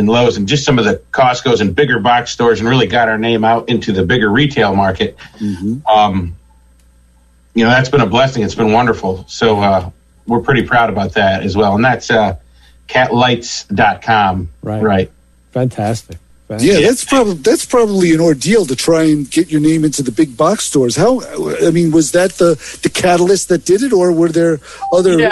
Lowe's and just some of the Costco's and bigger box stores, and really got our name out into the bigger retail market. Mm-hmm. That's been a blessing. It's been wonderful. So we're pretty proud about that as well. And that's catlights.com. Right. Fantastic. Yeah, that's probably an ordeal to try and get your name into the big box stores. Was that the catalyst that did it, or were there other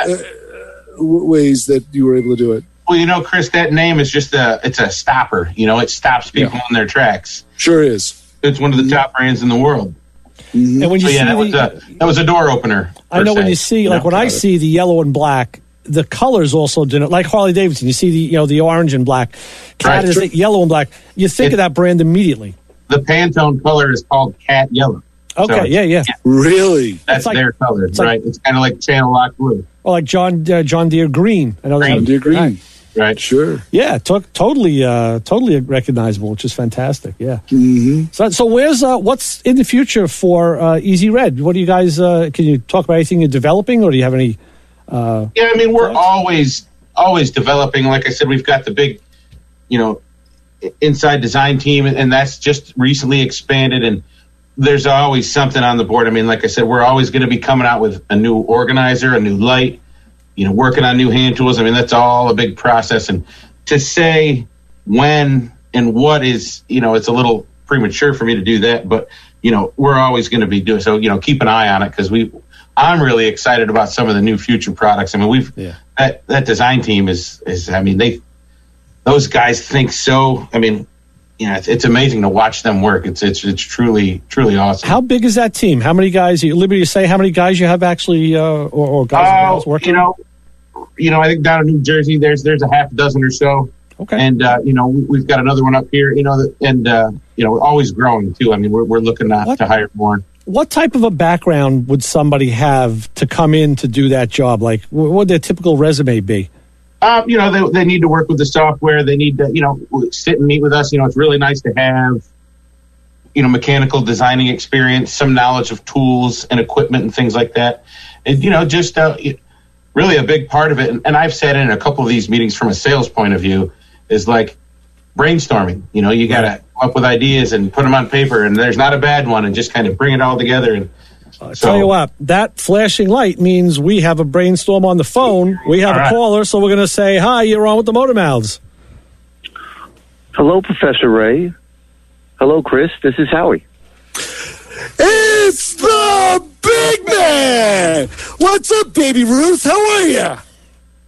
ways that you were able to do it? Well, Chris, that name is it's a stopper. It stops people in their tracks. Sure is. It's one of the top brands in the world. Mm-hmm. And when you that was a door opener. I know when you see, when I see the yellow and black, the colors also denote, like Harley Davidson. You see the orange and black. Cat is yellow and black. You think of that brand immediately. The Pantone color is called Cat Yellow. Okay, so yeah. Really? That's their color, right? It's kind of like Channel Lock Blue. Or like John Deere Green. John Deere Green. Right. Sure. Yeah, totally recognizable, which is fantastic. Yeah. Mm-hmm. So what's in the future for Easy Red? What do you guys? Can you talk about anything you're developing, or do you have any? We're always developing. Like I said, we've got the big, inside design team, and that's just recently expanded. And there's always something on the board. I mean, like I said, we're always going to be coming out with a new organizer, a new light. Working on new hand tools. I mean, that's all a big process. And to say when and what is, it's a little premature for me to do that. But, we're always going to be doing so. Keep an eye on it, because I'm really excited about some of the new future products. I mean, that design team is those guys think so. I mean, it's amazing to watch them work. It's truly awesome. How big is that team? How many guys? Are you at liberty to say how many guys you have actually, or guys and girls working? I think down in New Jersey, there's a half dozen or so. Okay. And we've got another one up here. We're always growing too. I mean, we're looking to hire more. What type of a background would somebody have to come in to do that job? Like, what would their typical resume be? They need to work with the software. They need to, sit and meet with us. It's really nice to have, mechanical designing experience, some knowledge of tools and equipment and things like that. And, just really a big part of it. And I've said in a couple of these meetings from a sales point of view is like brainstorming. You got to come up with ideas and put them on paper, and there's not a bad one, and just kind of bring it all together. And tell you what, that flashing light means we have a brainstorm on the phone. We have a caller, so we're going to say, hi, you're on with the Motor Mouths. Hello, Professor Ray. Hello, Chris. This is Howie. It's the big man! What's up, baby Ruth? How are you?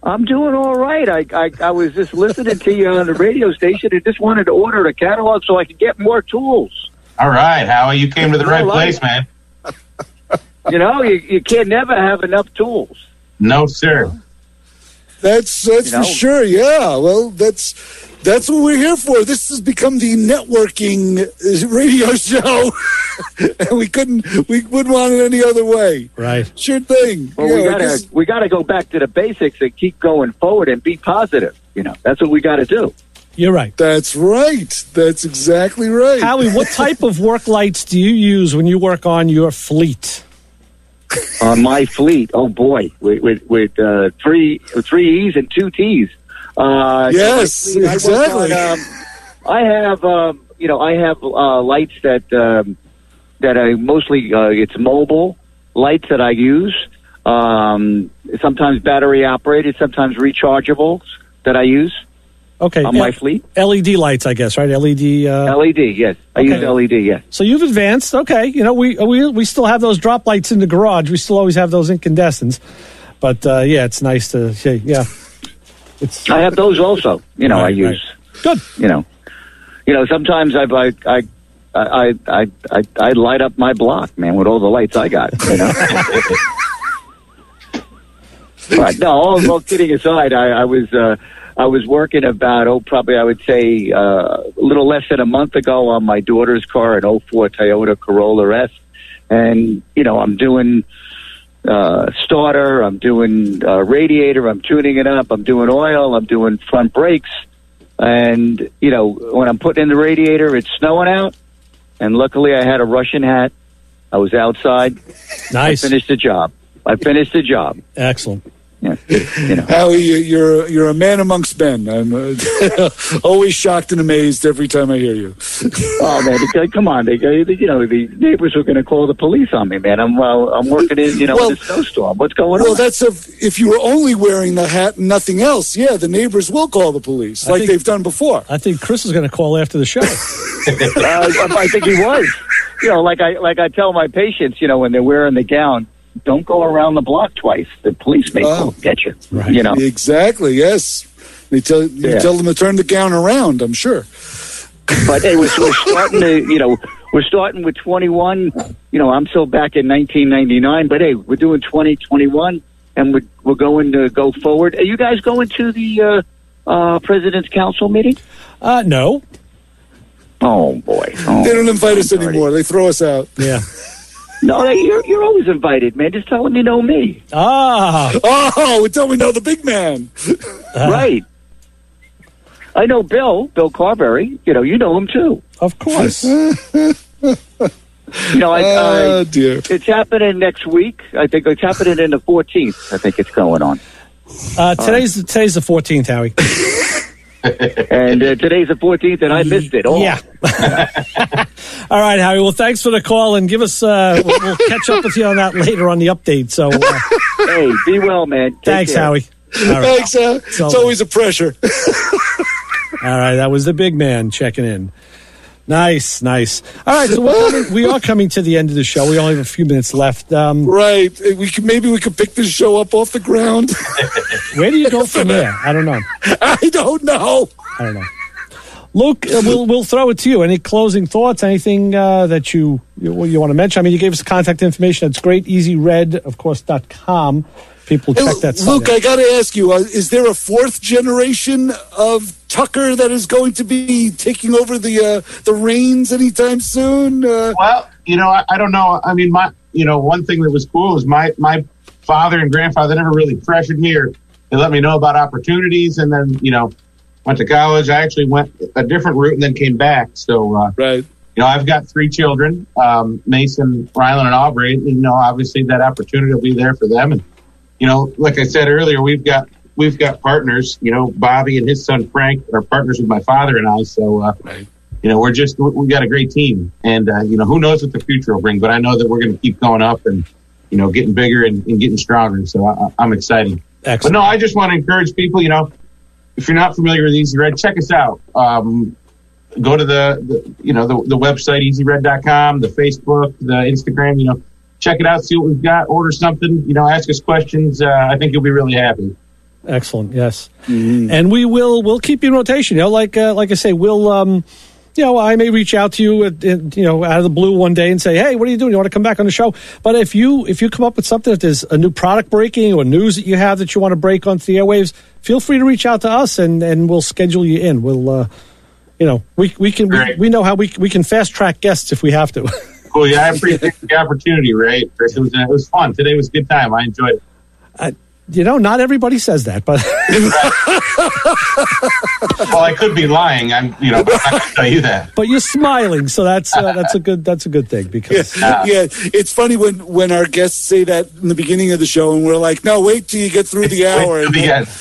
I'm doing all right. I was just listening to you on the radio station and just wanted to order a catalog so I could get more tools. All right, Howie, you came to the right place, man. You can't never have enough tools. No, sir. That's for sure. Yeah. Well, that's what we're here for. This has become the networking radio show, and we wouldn't want it any other way. Right. Sure thing. Well, we gotta go back to the basics and keep going forward and be positive. That's what we got to do. You're right. That's right. That's exactly right. Howie, what type of work lights do you use when you work on your fleet? On my fleet, oh boy, with 3 E's and 2 T's. Yes, exactly. I have lights that I mostly it's mobile lights that I use. Sometimes battery operated, sometimes rechargeables that I use. Okay, on my fleet. LED lights, I guess, right? LED, yes. I use LED, yes. So you've advanced. Okay, we still have those drop lights in the garage. We still always have those incandescents. But it's nice to say, I have those also. I use. Good. Sometimes I light up my block, man, with all the lights I got. But no, all kidding aside, I was working about, probably I would say a little less than a month ago on my daughter's car, an 04 Toyota Corolla S. And, I'm doing starter, I'm doing radiator, I'm tuning it up, I'm doing oil, I'm doing front brakes. And, when I'm putting in the radiator, it's snowing out. And luckily I had a Russian hat. I was outside. Nice. I finished the job. I finished the job. Excellent. Yeah, you know. Howie, you're a man amongst men. I'm always shocked and amazed every time I hear you. Oh man, come on! The neighbors are going to call the police on me, man. I'm working in in a snowstorm. What's going on? Well, if you were only wearing the hat and nothing else, yeah, the neighbors will call the police like they've done before. I think Chris is going to call after the show. I think he was. Like I tell my patients, when they're wearing the gown. Don't go around the block twice. The police may get you. Right. Exactly. Yes. You tell them to turn the gown around. I'm sure. But hey, we're starting to. We're starting with 21. I'm still back in 1999. But hey, we're doing 2021, and we're going to go forward. Are you guys going to the President's Council meeting? No. Oh boy. They don't invite us anymore. They throw us out. Yeah. No, you're always invited, man. Just tell them you know me. Until we know the big man. Right. I know Bill Carberry. You know him too. Of course. Dear. It's happening next week. I think it's happening in the 14th. I think it's going on. Today's the 14th, Howie. And today's the 14th, and I missed it. Yeah. All right, Howie. Well, thanks for the call, and give us. We'll catch up with you on that later on the update. So, hey, be well, man. Thanks, Howie. Right. Thanks. It's always a pressure. All right, that was the big man checking in. Nice. All right, so we are coming to the end of the show. We only have a few minutes left. Right. Maybe we could pick this show up off the ground. Where do you go from there? I don't know. I don't know. Luke, we'll throw it to you. Any closing thoughts? Anything that you want to mention? I mean, you gave us contact information. That's great. EasyRed, of course, .com. People check that site. Luke, I got to ask you, is there a fourth generation of Tucker that is going to be taking over the reins anytime soon? Well, I don't know. I mean, one thing that was cool is my father and grandfather never really pressured me or they let me know about opportunities. And then, went to college. I actually went a different route and then came back. So, right. I've got 3 children, Mason, Rylan, and Aubrey. Obviously that opportunity will be there for them. And, like I said earlier, we've got partners. Bobby and his son Frank are partners with my father and I. So, right. we got a great team, and who knows what the future will bring. But I know that we're going to keep going up and getting bigger and getting stronger. So I'm excited. Excellent. But no, I just want to encourage people. If you're not familiar with EasyRed, check us out. Go to the website EasyRed.com, the Facebook, the Instagram. Check it out, see what we've got, order something, ask us questions. I think you'll be really happy. Excellent. Yes. Mm-hmm. And we'll keep you in rotation. Like I say, we'll, I may reach out to you, out of the blue one day and say, hey, what are you doing? You want to come back on the show? But if you come up with something, if there's a new product breaking or news that you have that you want to break onto the airwaves, feel free to reach out to us and we'll schedule you in. We'll, we know how we can fast track guests if we have to. Cool. Yeah, I appreciate the opportunity, Ray. Chris, it was fun. Today was a good time. I enjoyed it. Not everybody says that, but well, I could be lying. I'm not going to tell you that. But you're smiling, so that's a good thing because yeah, it's funny when our guests say that in the beginning of the show, and we're like, no, wait till you get through the hour.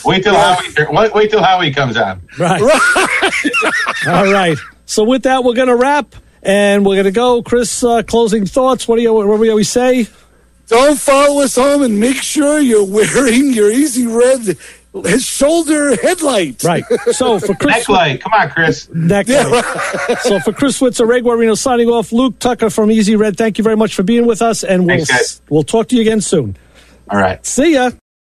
Wait till Howie comes on. Right. All right. So with that, we're going to wrap. And we're going to go. Chris, closing thoughts. What do we always say? Don't follow us home and make sure you're wearing your EasyRed shoulder headlight. Right. So for Chris... Necklight. Come on, Chris. Necklight. So for Chris Switzer, Ray Guarino signing off. Luke Tucker from EasyRed, thank you very much for being with us. And we'll talk to you again soon. All right. See ya.